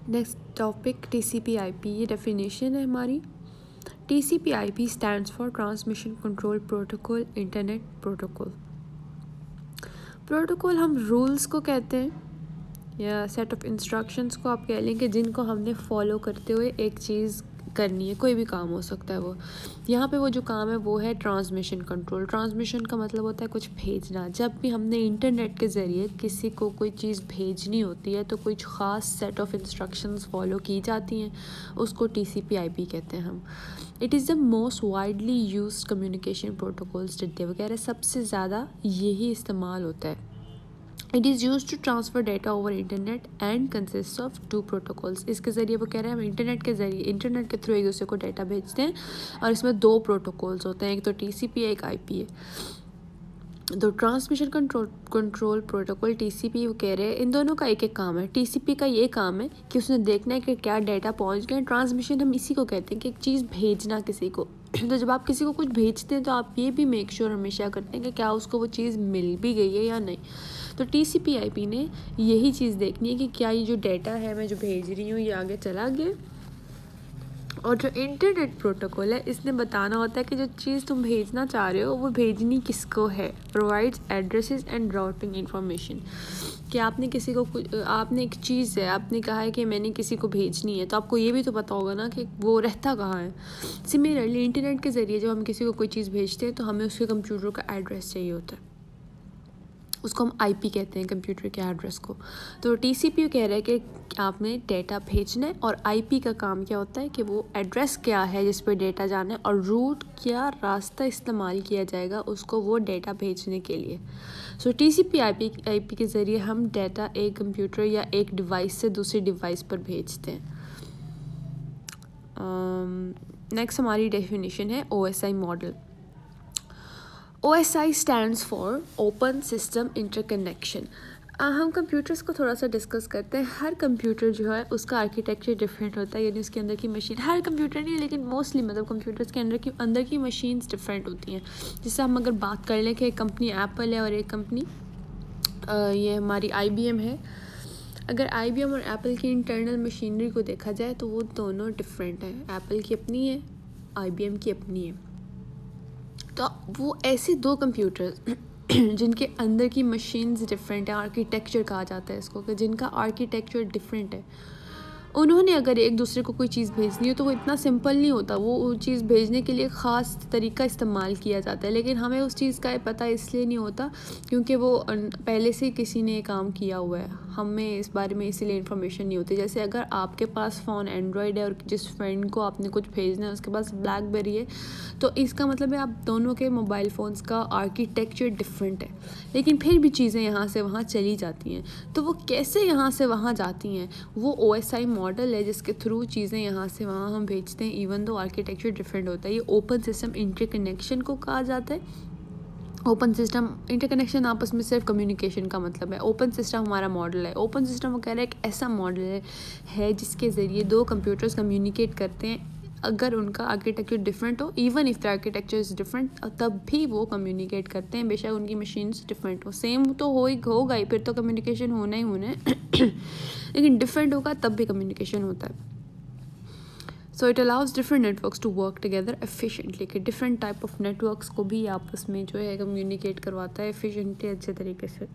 Next topic TCP/IP, ये definition है हमारी। TCP/IP stands for transmission control protocol, internet protocol. Protocol हम rules को कहते हैं या सेट ऑफ इंस्ट्रक्शंस को आप कह लें कि जिनको हमने फॉलो करते हुए एक चीज़ करनी है, कोई भी काम हो सकता है वो। यहाँ पे वो जो काम है वो है ट्रांसमिशन कंट्रोल। ट्रांसमिशन का मतलब होता है कुछ भेजना। जब भी हमने इंटरनेट के ज़रिए किसी को कोई चीज़ भेजनी होती है तो कुछ ख़ास सेट ऑफ इंस्ट्रक्शंस फॉलो की जाती हैं, उसको TCP/IP कहते हैं हम। It is the most widely used communication protocols today, वगैरह सबसे ज़्यादा यही इस्तेमाल होता है। It is use to transfer data over internet and consist of 2 protocols. इसके ज़रिए वो कह रहे हैं हम इंटरनेट के ज़रिए, इंटरनेट के थ्रू एक दूसरे को डेटा भेजते हैं और इसमें 2 प्रोटोकॉल्स होते हैं, एक तो TCP है, एक IP है। तो ट्रांसमिशन कंट्रोल प्रोटोकॉल TCP, वो कह रहे हैं इन दोनों का एक एक काम है। TCP का ये काम है कि उसने देखना है कि क्या डेटा पहुंच गया। ट्रांसमिशन हम इसी को कहते हैं कि एक चीज़ भेजना किसी को। तो जब आप किसी को कुछ भेजते हैं तो आप ये भी मेक श्योर हमेशा करते हैं कि क्या उसको वो चीज़ मिल भी गई है या नहीं। तो TCP/IP ने यही चीज़ देखनी है कि क्या ये जो डेटा है मैं जो भेज रही हूँ ये आगे चला गया। और जो इंटरनेट प्रोटोकॉल है इसने बताना होता है कि जो चीज़ तुम भेजना चाह रहे हो वो भेजनी किसको है। Provides addresses and routing information, कि आपने किसी को आपने एक चीज़ है, आपने कहा है कि मैंने किसी को भेजनी है, तो आपको ये भी तो पता होगा ना कि वो रहता कहाँ है। सिमिलरली इंटरनेट के ज़रिए जब हम किसी को कोई चीज़ भेजते हैं तो हमें उसके कंप्यूटर का एड्रेस चाहिए होता है, उसको हम IP कहते हैं, कंप्यूटर के एड्रेस को। तो TCP कह रहा है कि आपने डेटा भेजना है और IP का काम क्या होता है कि वो एड्रेस क्या है जिस पर डेटा जाना है और रूट क्या रास्ता इस्तेमाल किया जाएगा उसको वो डेटा भेजने के लिए। सो TCP/IP के ज़रिए हम डेटा एक कंप्यूटर या एक डिवाइस से दूसरी डिवाइस पर भेजते हैं। नेक्स्ट हमारी डेफिनेशन है OSI model. OSI stands for open system interconnection. हम कंप्यूटर्स को थोड़ा सा डिस्कस करते हैं। हर कंप्यूटर जो है उसका आर्किटेक्चर डिफरेंट होता है, यानी उसके अंदर की मशीन, हर कंप्यूटर नहीं लेकिन मोस्टली मतलब कंप्यूटर्स के अंदर की मशीन्स डिफरेंट होती हैं। जैसे हम अगर बात कर लें कि एक कंपनी एप्पल है और एक कंपनी ये हमारी IBM है। अगर IBM और एप्पल की इंटरनल मशीनरी को देखा जाए तो वो दोनों डिफरेंट है। एप्पल की अपनी है, IBM की अपनी है। तो वो ऐसे 2 कंप्यूटर्स जिनके अंदर की मशीन्स डिफरेंट है, आर्किटेक्चर कहा जाता है इसको, कि जिनका आर्किटेक्चर डिफरेंट है, उन्होंने अगर एक दूसरे को कोई चीज़ भेजनी हो तो वो इतना सिंपल नहीं होता। वो चीज़ भेजने के लिए ख़ास तरीका इस्तेमाल किया जाता है, लेकिन हमें उस चीज़ का पता इसलिए नहीं होता क्योंकि वो पहले से किसी ने काम किया हुआ है, हमें इस बारे में इसीलिए इन्फॉर्मेशन नहीं होती। जैसे अगर आपके पास फ़ोन एंड्रॉयड है और जिस फ्रेंड को आपने कुछ भेजना है उसके पास ब्लैकबेरी है, तो इसका मतलब है आप दोनों के मोबाइल फ़ोन्स का आर्किटेक्चर डिफरेंट है, लेकिन फिर भी चीज़ें यहाँ से वहाँ चली जाती हैं। तो वो कैसे यहाँ से वहाँ जाती हैं, वो OSI मॉडल है जिसके थ्रू चीज़ें यहाँ से वहाँ हम भेजते हैं, इवन दो आर्किटेक्चर डिफरेंट होता है। ये ओपन सिस्टम इंटरकनेक्शन को कहा जाता है। ओपन सिस्टम इंटरकनेक्शन आपस में सिर्फ कम्युनिकेशन का मतलब है। ओपन सिस्टम हमारा मॉडल है। ओपन सिस्टम वो कह रहा है एक ऐसा मॉडल है जिसके ज़रिए 2 कंप्यूटर्स कम्युनिकेट करते हैं अगर उनका आर्किटेक्चर डिफरेंट हो, even if the architecture is different, तब भी वो कम्युनिकेट करते हैं, बेशक उनकी मशीन्स डिफरेंट हो। सेम तो होगा ही, फिर तो कम्युनिकेशन होना ही होना है लेकिन डिफरेंट होगा तब भी कम्युनिकेशन होता है। So it allows different networks to work together efficiently, कि डिफरेंट टाइप ऑफ नेटवर्क्स को भी आपस में जो है कम्युनिकेट करवाता है एफिशिएंटली, अच्छे तरीके से।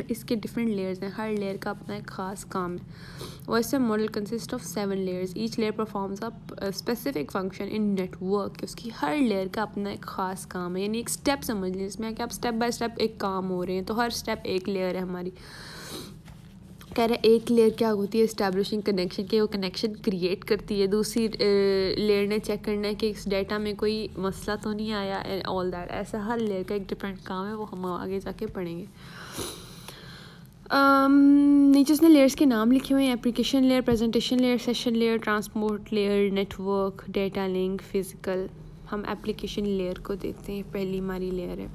इसके डिफरेंट लेयर्स हैं, हर लेयर का अपना एक ख़ास काम है। वैसे model consist of 7 layers, each layer performs a specific function in network. उसकी हर लेयर का अपना एक ख़ास काम है, यानी एक स्टेप समझ लीजिए इसमें कि आप स्टेप बाय स्टेप एक काम हो रहे हैं, तो हर स्टेप एक लेयर है हमारी। कह रहे एक लेयर क्या होती है, इस्टेब्लिशिंग कनेक्शन, के वो कनेक्शन क्रिएट करती है। दूसरी लेयर ने चेक करना है कि इस डेटा में कोई मसला तो नहीं आया एंड ऑल दैट। ऐसा हर लेयर का एक डिफरेंट काम है, वो हम आगे जाके पढ़ेंगे। नीचे उसने लेयर्स के नाम लिखे हुए हैं, application layer, presentation layer, session layer, transport layer, network, data link, physical. हम एप्लीकेशन लेयर को देखते हैं, पहली हमारी लेयर है।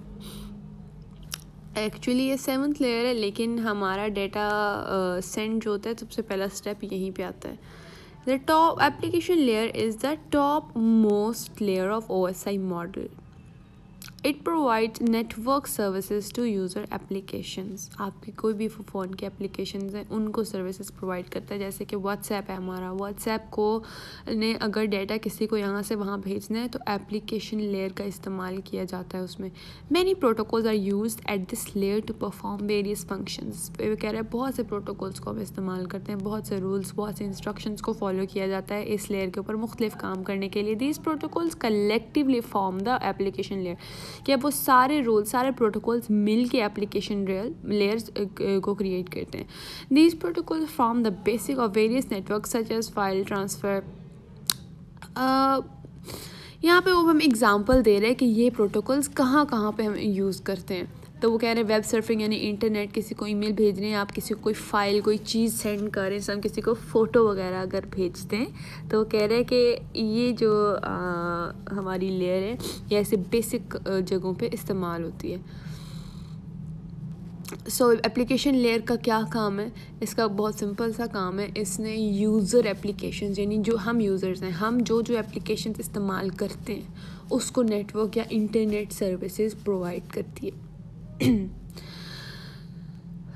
एक्चुअली ये 7th लेयर है, लेकिन हमारा डेटा सेंड जो होता है सबसे पहला स्टेप यहीं पे आता है। The top application layer is the top most layer of OSI model. It provides network services to user applications. आपकी कोई भी फ़ोन के एप्लीकेशंस हैं उनको सर्विसेज प्रोवाइड करता है। जैसे कि व्हाट्सएप है हमारा, व्हाट्सएप को ने अगर डाटा किसी को यहाँ से वहाँ भेजना है तो एप्लीकेशन लेयर का इस्तेमाल किया जाता है उसमें। Many protocols are used at this layer to perform various functions. वे कह रहे हैं बहुत से प्रोटोकॉल्स को हम इस्तेमाल करते हैं, बहुत से रूल्स, बहुत से इंस्ट्रक्शंस को फॉलो किया जाता है इस लेयर के ऊपर मुख्तलिफ काम करने के लिए। These protocols collectively form the application layer. कि अब वो सारे रूल, सारे प्रोटोकॉल्स मिल के एप्लीकेशन लेयर्स को क्रिएट करते हैं। These protocols form the basic of various network such as file transfer. यहाँ पे वो हम एग्जांपल दे रहे हैं कि ये प्रोटोकॉल्स कहाँ कहाँ पे हम यूज़ करते हैं। तो वो कह रहे हैं वेब सर्फिंग यानी इंटरनेट, किसी को ईमेल भेज रहे हैं आप, किसी को कोई फ़ाइल कोई चीज़ सेंड कर रहे हैं, हम किसी को फ़ोटो वगैरह अगर भेजते हैं तो वो कह रहे हैं कि ये जो हमारी लेयर है ये ऐसे बेसिक जगहों पे इस्तेमाल होती है। सो एप्लीकेशन लेयर का क्या काम है? इसका बहुत सिंपल सा काम है, इसने यूज़र एप्लीकेशंस यानी जो हम यूज़र्स हैं, हम जो एप्लीकेशंस इस्तेमाल करते हैं उसको नेटवर्क या इंटरनेट सर्विसेज प्रोवाइड करती है।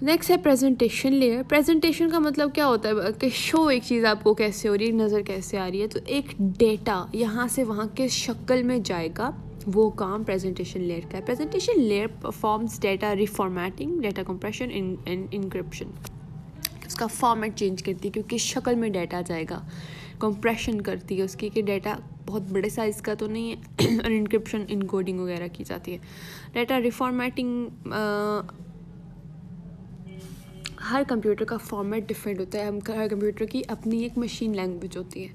नेक्स्ट है प्रेजेंटेशन लेयर। प्रेजेंटेशन का मतलब क्या होता है कि शो एक चीज़ आपको कैसे हो रही है, नज़र कैसे आ रही है। तो एक डेटा यहाँ से वहाँ किस शक्ल में जाएगा वो काम प्रेजेंटेशन लेयर का है। Presentation layer performs data reformatting, data compression and encryption. उसका फॉर्मेट चेंज करती है क्योंकि किस शक्ल में डाटा जाएगा, कंप्रेशन करती है उसकी कि डाटा बहुत बड़े साइज़ का तो नहीं है और इंक्रिप्शन इनकोडिंग वगैरह की जाती है। डाटा रिफॉर्मेटिंग हर कंप्यूटर का फॉर्मेट डिफरेंट होता है। हर कंप्यूटर की अपनी एक मशीन लैंग्वेज होती है,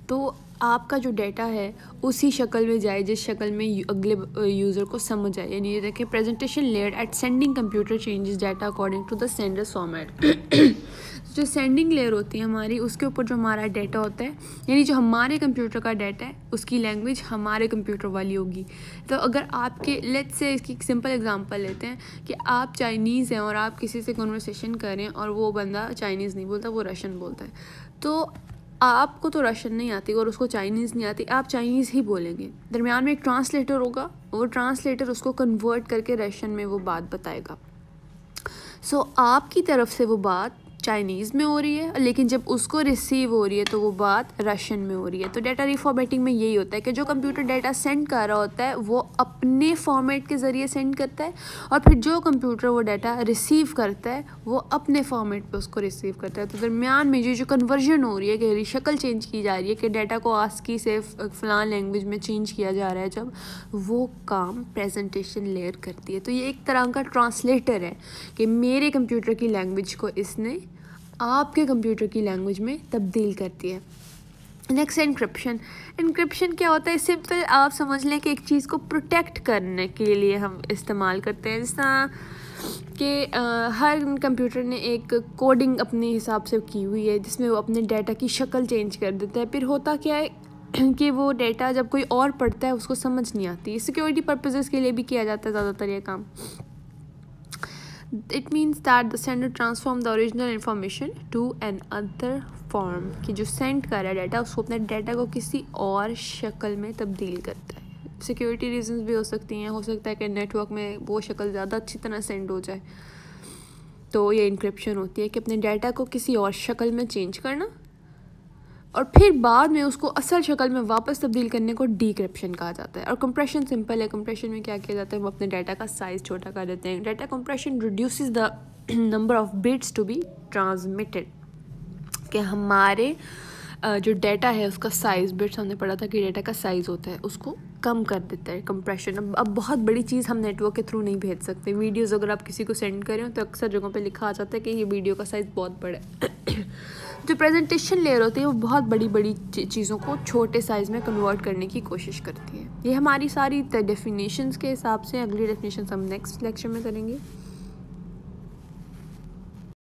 तो आपका जो डाटा है उसी शक्ल में जाए जिस शक्ल में अगले यूज़र को समझ आए। यानी ये देखें presentation layer at sending computer changes data according to the sender's format. जो सेंडिंग लेयर होती है हमारी, उसके ऊपर जो हमारा डाटा होता है, यानी जो हमारे कंप्यूटर का डाटा है उसकी लैंग्वेज हमारे कंप्यूटर वाली होगी। तो अगर आपके लेट्स से इसकी सिंपल एग्जांपल लेते हैं कि आप चाइनीज़ हैं और आप किसी से कन्वर्सेशन कर रहे हैं और वो बंदा चाइनीज़ नहीं बोलता, वो रशियन बोलता है। तो आपको तो रशियन नहीं आती और उसको चाइनीज़ नहीं आती, आप चाइनीज़ ही बोलेंगे। दरमियान में एक ट्रांसलेटर होगा, वो ट्रांसलेटर उसको कन्वर्ट करके रशियन में वो बात बताएगा। सो आपकी तरफ से वो बात चाइनीज़ में हो रही है, लेकिन जब उसको रिसीव हो रही है तो वो बात रशियन में हो रही है। तो डाटा रिफॉर्मेटिंग में यही होता है कि जो कंप्यूटर डाटा सेंड कर रहा होता है वो अपने फॉर्मेट के ज़रिए सेंड करता है और फिर जो कंप्यूटर वो डाटा रिसीव करता है वो अपने फॉर्मेट पे उसको रिसीव करता है। तो दरमियान में जो कन्वर्जन हो रही है कि शक्ल चेंज की जा रही है कि डाटा को आस्की से फ़लाँ लैंग्वेज में चेंज किया जा रहा है, जब वो काम प्रेजेंटेशन लेयर करती है। तो ये एक तरह का ट्रांसलेटर है कि मेरे कंप्यूटर की लैंग्वेज को इसने आपके कंप्यूटर की लैंग्वेज में तब्दील करती है। नेक्स्ट है इंक्रिप्शन। इंक्रिप्शन क्या होता है? सिंपल आप समझ लें कि एक चीज़ को प्रोटेक्ट करने के लिए हम इस्तेमाल करते हैं। जिस तरह कि हर कंप्यूटर ने एक कोडिंग अपने हिसाब से की हुई है जिसमें वो अपने डाटा की शक्ल चेंज कर देता है। फिर होता क्या है कि वो डाटा जब कोई और पढ़ता है उसको समझ नहीं आती। सिक्योरिटी पर्पसेस के लिए भी किया जाता है ज़्यादातर ये काम। It means that the sender transform the original information to another form, कि जो सेंड कर रहा है डाटा उसको अपने डाटा को किसी और शक्ल में तब्दील करता है। सिक्योरिटी रीजंस भी हो सकती हैं, हो सकता है कि नेटवर्क में वो शक्ल ज़्यादा अच्छी तरह सेंड हो जाए। तो ये इंक्रिप्शन होती है कि अपने डाटा को किसी और शक्ल में चेंज करना और फिर बाद में उसको असल शक्ल में वापस तब्दील करने को डिक्रिप्शन कहा जाता है। और कंप्रेशन सिंपल है। कंप्रेशन में क्या किया जाता है, वो अपने डाटा का साइज़ छोटा कर देते हैं। Data compression reduces the number of bits to be transmitted, कि हमारे जो डाटा है उसका साइज़, बिट्स हमने पढ़ा था कि डाटा का साइज़ होता है, उसको कम कर देता है कंप्रेशन। अब बहुत बड़ी चीज़ हम नेटवर्क के थ्रू नहीं भेज सकते। वीडियोज़ अगर आप किसी को सेंड करें तो अक्सर जगहों पे लिखा आ जाता है कि ये वीडियो का साइज़ बहुत बड़ा है। जो प्रेजेंटेशन लेयर होती है वो बहुत बड़ी बड़ी चीज़ों को छोटे साइज़ में कन्वर्ट करने की कोशिश करती है। ये हमारी सारी डेफिनेशंस के हिसाब से। अगली डेफिनेशन हम नेक्स्ट लेक्चर में करेंगे।